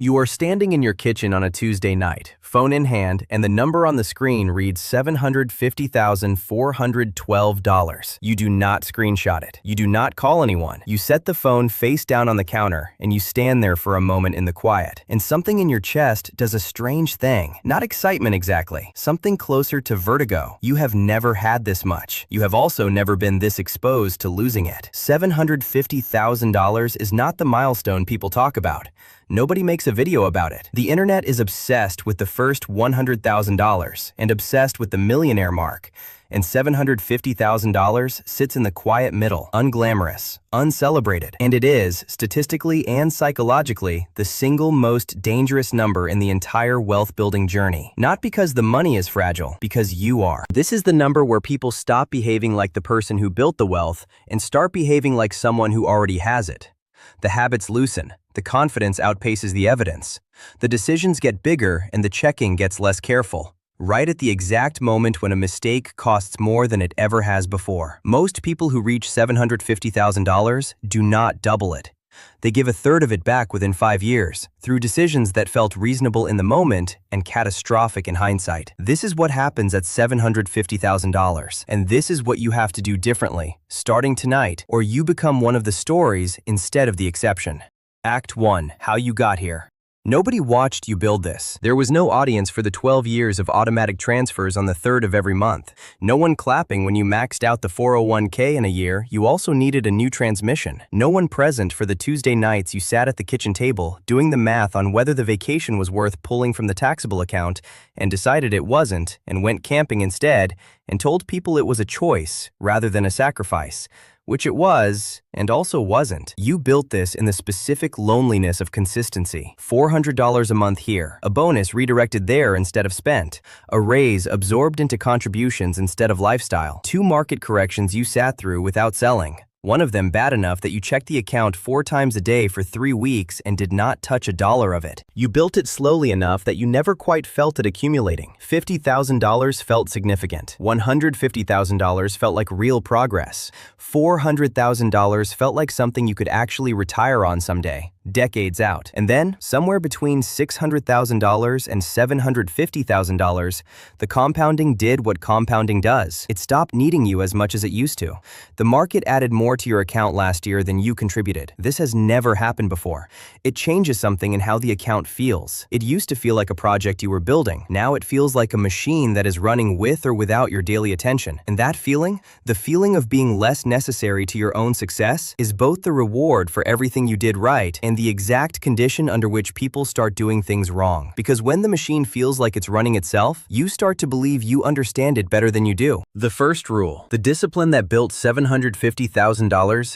You are standing in your kitchen on a Tuesday night, phone in hand, and the number on the screen reads $750,412. You do not screenshot it. You do not call anyone. You set the phone face down on the counter, and you stand there for a moment in the quiet. And something in your chest does a strange thing. Not excitement exactly. Something closer to vertigo. You have never had this much. You have also never been this exposed to losing it. $750,000 is not the milestone people talk about. Nobody makes a video about it. The internet is obsessed with the first $100,000 and obsessed with the millionaire mark. And $750,000 sits in the quiet middle, unglamorous, uncelebrated. And it is, statistically and psychologically, the single most dangerous number in the entire wealth-building journey. Not because the money is fragile, because you are. This is the number where people stop behaving like the person who built the wealth and start behaving like someone who already has it. The habits loosen. The confidence outpaces the evidence. The decisions get bigger and the checking gets less careful. Right at the exact moment when a mistake costs more than it ever has before. Most people who reach $750,000 do not double it. They give a third of it back within 5 years, through decisions that felt reasonable in the moment and catastrophic in hindsight. This is what happens at $750,000, and this is what you have to do differently, starting tonight, or you become one of the stories instead of the exception. Act 1. How you got here. Nobody watched you build this. There was no audience for the 12 years of automatic transfers on the 3rd of every month. No one clapping when you maxed out the 401k in a year. You also needed a new transmission. No one present for the Tuesday nights you sat at the kitchen table doing the math on whether the vacation was worth pulling from the taxable account and decided it wasn't and went camping instead and told people it was a choice rather than a sacrifice. Which it was, and also wasn't. You built this in the specific loneliness of consistency. $400 a month here, a bonus redirected there instead of spent, a raise absorbed into contributions instead of lifestyle, 2 market corrections you sat through without selling. One of them bad enough that you checked the account 4 times a day for 3 weeks and did not touch a dollar of it. You built it slowly enough that you never quite felt it accumulating. $50,000 felt significant. $150,000 felt like real progress. $400,000 felt like something you could actually retire on someday, decades out. And then, somewhere between $600,000 and $750,000, the compounding did what compounding does. It stopped needing you as much as it used to. The market added more to your account last year than you contributed. This has never happened before. It changes something in how the account feels. It used to feel like a project you were building. Now it feels like a machine that is running with or without your daily attention. And that feeling, the feeling of being less necessary to your own success, is both the reward for everything you did right and the exact condition under which people start doing things wrong. Because when the machine feels like it's running itself, you start to believe you understand it better than you do. The first rule: the discipline that built $750,000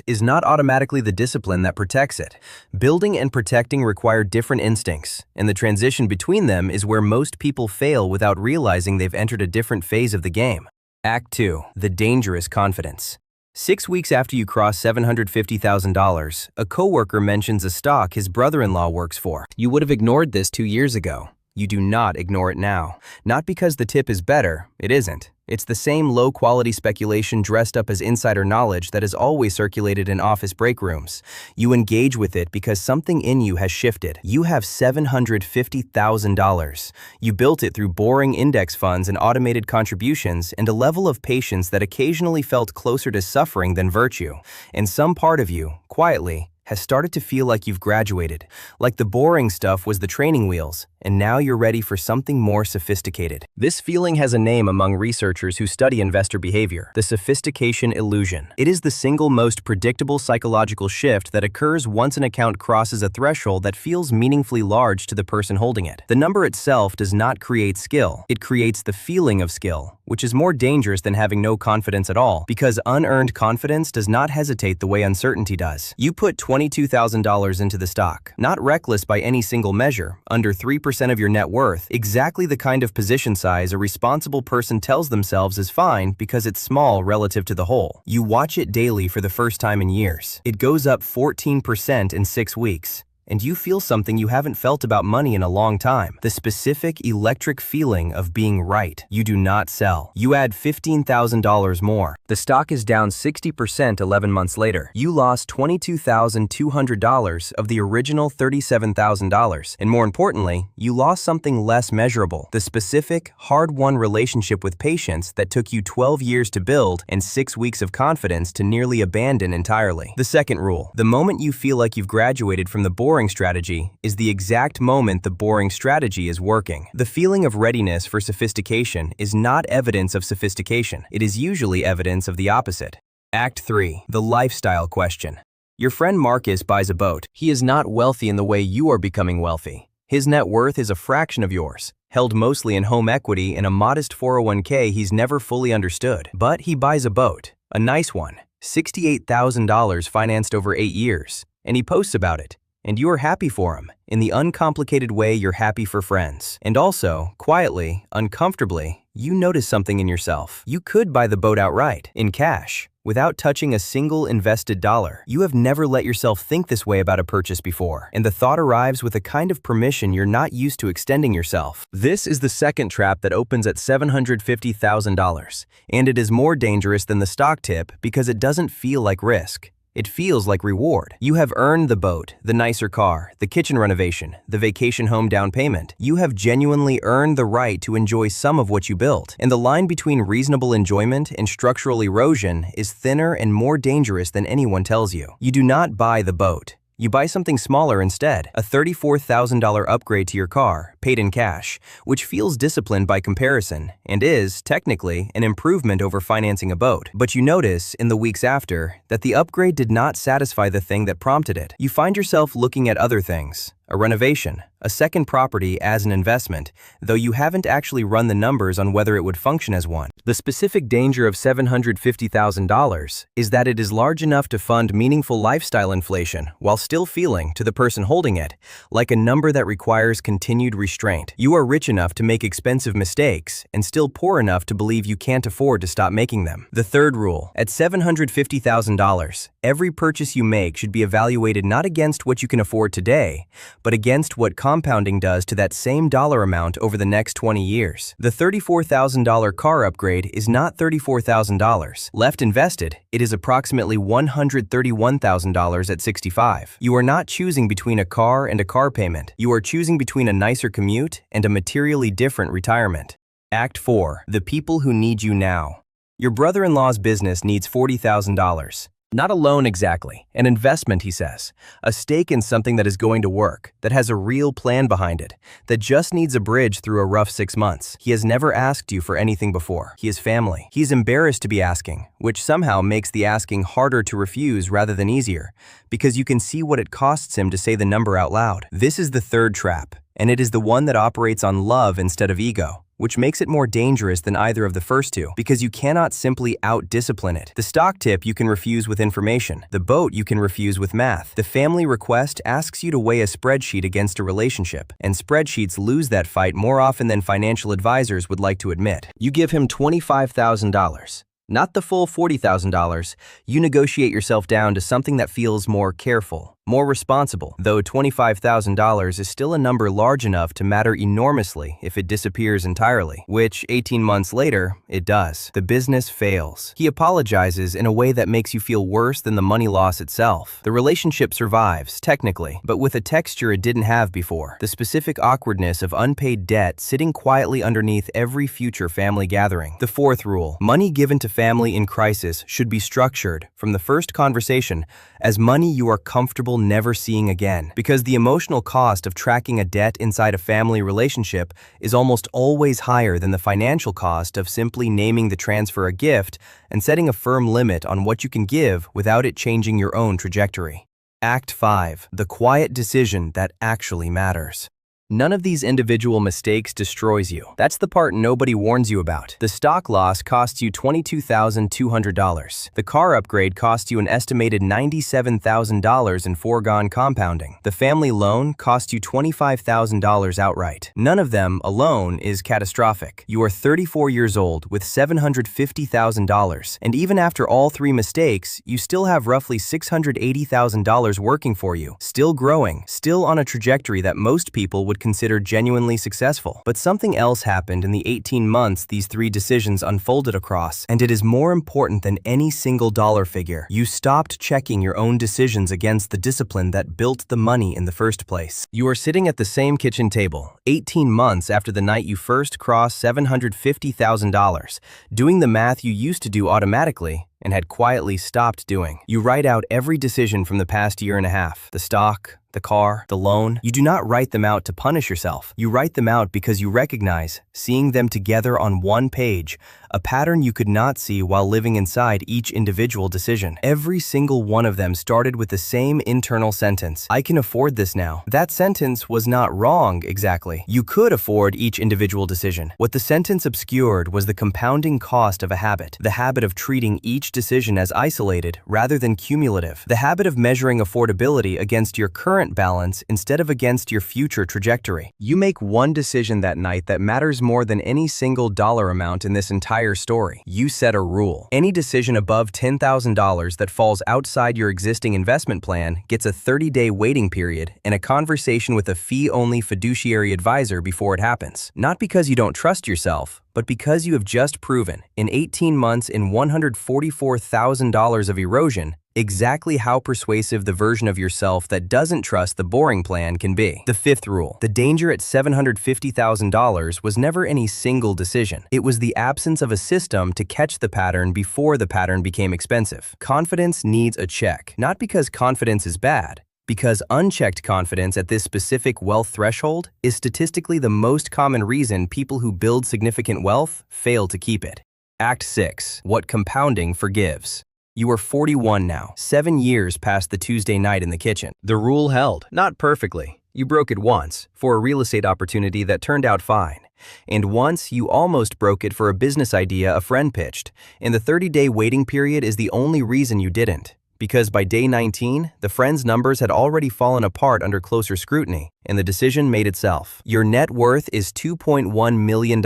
is not automatically the discipline that protects it. Building and protecting require different instincts, and the transition between them is where most people fail without realizing they've entered a different phase of the game. Act 2. The dangerous confidence. 6 weeks after you cross $750,000, a coworker mentions a stock his brother-in-law works for. You would have ignored this 2 years ago. You do not ignore it now. Not because the tip is better, it isn't. It's the same low-quality speculation dressed up as insider knowledge that is always circulated in office break rooms. You engage with it because something in you has shifted. You have $750,000. You built it through boring index funds and automated contributions and a level of patience that occasionally felt closer to suffering than virtue. And some part of you, quietly, has started to feel like you've graduated, like the boring stuff was the training wheels, and now you're ready for something more sophisticated. This feeling has a name among researchers who study investor behavior: the sophistication illusion. It is the single most predictable psychological shift that occurs once an account crosses a threshold that feels meaningfully large to the person holding it. The number itself does not create skill. It creates the feeling of skill, which is more dangerous than having no confidence at all, because unearned confidence does not hesitate the way uncertainty does. You put $22,000 into the stock, not reckless by any single measure, under 3% of your net worth, exactly the kind of position size a responsible person tells themselves is fine because it's small relative to the whole. You watch it daily for the first time in years. It goes up 14% in 6 weeks. and you feel something you haven't felt about money in a long time. The specific electric feeling of being right. You do not sell. You add $15,000 more. The stock is down 60% 11 months later. You lost $22,200 of the original $37,000. And more importantly, you lost something less measurable. The specific, hard-won relationship with patience that took you 12 years to build and 6 weeks of confidence to nearly abandon entirely. The second rule. The moment you feel like you've graduated from the boring strategy is the exact moment the boring strategy is working. The feeling of readiness for sophistication is not evidence of sophistication. It is usually evidence of the opposite. Act 3. The lifestyle question. Your friend Marcus buys a boat. He is not wealthy in the way you are becoming wealthy. His net worth is a fraction of yours, held mostly in home equity and a modest 401k he's never fully understood. But he buys a boat, a nice one, $68,000 financed over 8 years, and he posts about it. And you are happy for him, in the uncomplicated way you're happy for friends. And also, quietly, uncomfortably, you notice something in yourself. You could buy the boat outright, in cash, without touching a single invested dollar. You have never let yourself think this way about a purchase before, and the thought arrives with a kind of permission you're not used to extending yourself. This is the second trap that opens at $750,000, and it is more dangerous than the stock tip because it doesn't feel like risk. It feels like reward. You have earned the boat, the nicer car, the kitchen renovation, the vacation home down payment. You have genuinely earned the right to enjoy some of what you built. And the line between reasonable enjoyment and structural erosion is thinner and more dangerous than anyone tells you. You do not buy the boat. You buy something smaller instead, a $34,000 upgrade to your car, paid in cash, which feels disciplined by comparison and is, technically, an improvement over financing a boat. But you notice, in the weeks after, that the upgrade did not satisfy the thing that prompted it. You find yourself looking at other things, a renovation, a second property as an investment, though you haven't actually run the numbers on whether it would function as one. The specific danger of $750,000 is that it is large enough to fund meaningful lifestyle inflation while still feeling, to the person holding it, like a number that requires continued restraint. You are rich enough to make expensive mistakes and still poor enough to believe you can't afford to stop making them. The third rule. At $750,000, every purchase you make should be evaluated not against what you can afford today, but against what compounding does to that same dollar amount over the next 20 years. The $34,000 car upgrade is not $34,000. Left invested, it is approximately $131,000 at 65. You are not choosing between a car and a car payment. You are choosing between a nicer commute and a materially different retirement. Act 4. The people who need you now. Your brother-in-law's business needs $40,000. Not a loan exactly, an investment, he says. A stake in something that is going to work, that has a real plan behind it, that just needs a bridge through a rough 6 months. He has never asked you for anything before. He is family. He's embarrassed to be asking, which somehow makes the asking harder to refuse rather than easier, because you can see what it costs him to say the number out loud. This is the third trap, and it is the one that operates on love instead of ego, which makes it more dangerous than either of the first two, because you cannot simply out-discipline it. The stock tip you can refuse with information. The boat you can refuse with math. The family request asks you to weigh a spreadsheet against a relationship, and spreadsheets lose that fight more often than financial advisors would like to admit. You give him $25,000. Not the full $40,000, you negotiate yourself down to something that feels more careful, more responsible, though $25,000 is still a number large enough to matter enormously if it disappears entirely, which 18 months later, it does. The business fails. He apologizes in a way that makes you feel worse than the money loss itself. The relationship survives, technically, but with a texture it didn't have before. The specific awkwardness of unpaid debt sitting quietly underneath every future family gathering. The fourth rule. Money given to family in crisis should be structured, from the first conversation, as money you are comfortable never seeing again, because the emotional cost of tracking a debt inside a family relationship is almost always higher than the financial cost of simply naming the transfer a gift and setting a firm limit on what you can give without it changing your own trajectory. Act 5. The quiet decision that actually matters. None of these individual mistakes destroys you. That's the part nobody warns you about. The stock loss costs you $22,200. The car upgrade costs you an estimated $97,000 in foregone compounding. The family loan costs you $25,000 outright. None of them alone is catastrophic. You are 34 years old with $750,000, and even after all three mistakes, you still have roughly $680,000 working for you, still growing, still on a trajectory that most people would consider genuinely successful. But something else happened in the 18 months these three decisions unfolded across, and it is more important than any single dollar figure. You stopped checking your own decisions against the discipline that built the money in the first place. You are sitting at the same kitchen table, 18 months after the night you first crossed $750,000, doing the math you used to do automatically and had quietly stopped doing. You write out every decision from the past year and a half, the stock, the car, the loan. You do not write them out to punish yourself. You write them out because you recognize, seeing them together on one page, a pattern you could not see while living inside each individual decision. Every single one of them started with the same internal sentence: I can afford this now. That sentence was not wrong exactly. You could afford each individual decision. What the sentence obscured was the compounding cost of a habit, the habit of treating each decision as isolated rather than cumulative, the habit of measuring affordability against your current balance instead of against your future trajectory. You make one decision that night that matters more than any single dollar amount in this entire story. You set a rule. Any decision above $10,000 that falls outside your existing investment plan gets a 30-day waiting period and a conversation with a fee-only fiduciary advisor before it happens. Not because you don't trust yourself, but because you have just proven, in 18 months in $144,000 of erosion, exactly how persuasive the version of yourself that doesn't trust the boring plan can be. The fifth rule. The danger at $750,000 was never any single decision. It was the absence of a system to catch the pattern before the pattern became expensive. Confidence needs a check, not because confidence is bad, because unchecked confidence at this specific wealth threshold is statistically the most common reason people who build significant wealth fail to keep it. Act 6. What compounding forgives. You are 41 now, 7 years past the Tuesday night in the kitchen. The rule held, not perfectly. You broke it once, for a real estate opportunity that turned out fine. And once, you almost broke it for a business idea a friend pitched. And the 30-day waiting period is the only reason you didn't. Because by day 19, the friend's numbers had already fallen apart under closer scrutiny, and the decision made itself. Your net worth is $2.1 million.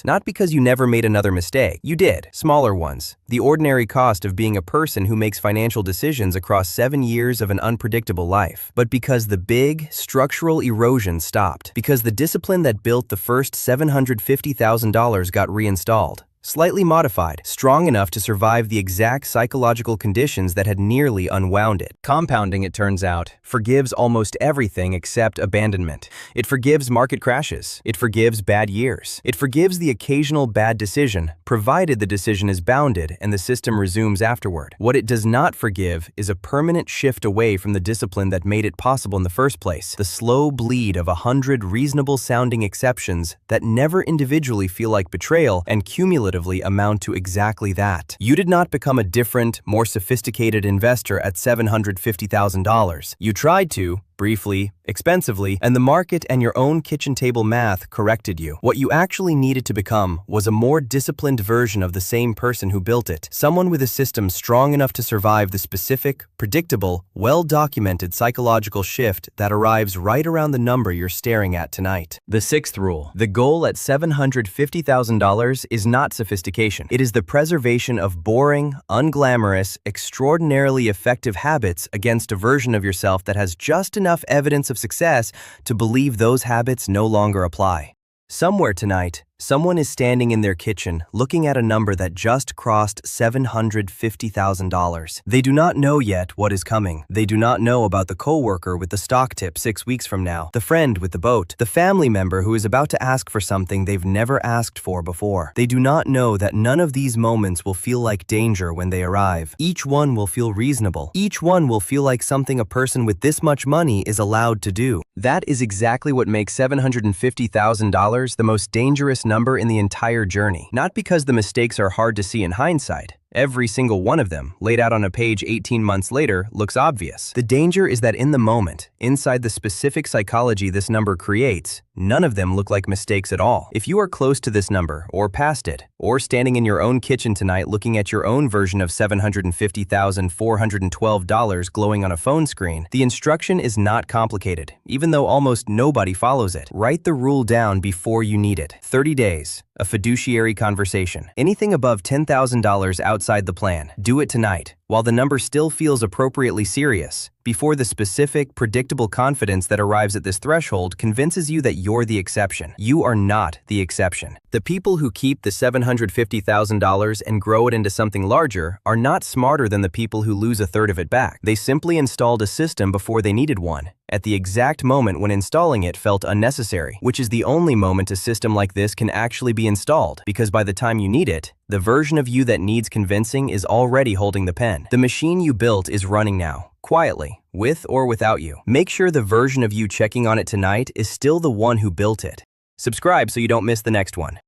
Not because you never made another mistake. You did, smaller ones. The ordinary cost of being a person who makes financial decisions across 7 years of an unpredictable life. But because the big, structural erosion stopped. Because the discipline that built the first $750,000 got reinstalled. Slightly modified, strong enough to survive the exact psychological conditions that had nearly unwound it. Compounding, it turns out, forgives almost everything except abandonment. It forgives market crashes. It forgives bad years. It forgives the occasional bad decision, provided the decision is bounded and the system resumes afterward. What it does not forgive is a permanent shift away from the discipline that made it possible in the first place. The slow bleed of 100 reasonable-sounding exceptions that never individually feel like betrayal and cumulatively amount to exactly that. You did not become a different, more sophisticated investor at $750,000. You tried to, briefly, expensively, and the market and your own kitchen table math corrected you. What you actually needed to become was a more disciplined version of the same person who built it. Someone with a system strong enough to survive the specific, predictable, well-documented psychological shift that arrives right around the number you're staring at tonight. The sixth rule. The goal at $750,000 is not sophistication. It is the preservation of boring, unglamorous, extraordinarily effective habits against a version of yourself that has just enough evidence of success to believe those habits no longer apply. Somewhere tonight, someone is standing in their kitchen looking at a number that just crossed $750,000. They do not know yet what is coming. They do not know about the coworker with the stock tip 6 weeks from now, the friend with the boat, the family member who is about to ask for something they've never asked for before. They do not know that none of these moments will feel like danger when they arrive. Each one will feel reasonable. Each one will feel like something a person with this much money is allowed to do. That is exactly what makes $750,000 the most dangerous number in the entire journey. Not because the mistakes are hard to see in hindsight. Every single one of them, laid out on a page 18 months later, looks obvious. The danger is that in the moment, inside the specific psychology this number creates, None of them look like mistakes at all. If you are close to this number, or past it, or standing in your own kitchen tonight looking at your own version of $750,412 glowing on a phone screen, the instruction is not complicated, even though almost nobody follows it. Write the rule down before you need it. 30 days. A fiduciary conversation. Anything above $10,000 outside the plan, do it tonight, while the number still feels appropriately serious, before the specific, predictable confidence that arrives at this threshold convinces you that you're the exception. You are not the exception. The people who keep the $750,000 and grow it into something larger are not smarter than the people who lose a third of it back. They simply installed a system before they needed one, at the exact moment when installing it felt unnecessary, which is the only moment a system like this can actually be installed, because by the time you need it, the version of you that needs convincing is already holding the pen. The machine you built is running now, quietly, with or without you. Make sure the version of you checking on it tonight is still the one who built it. Subscribe so you don't miss the next one.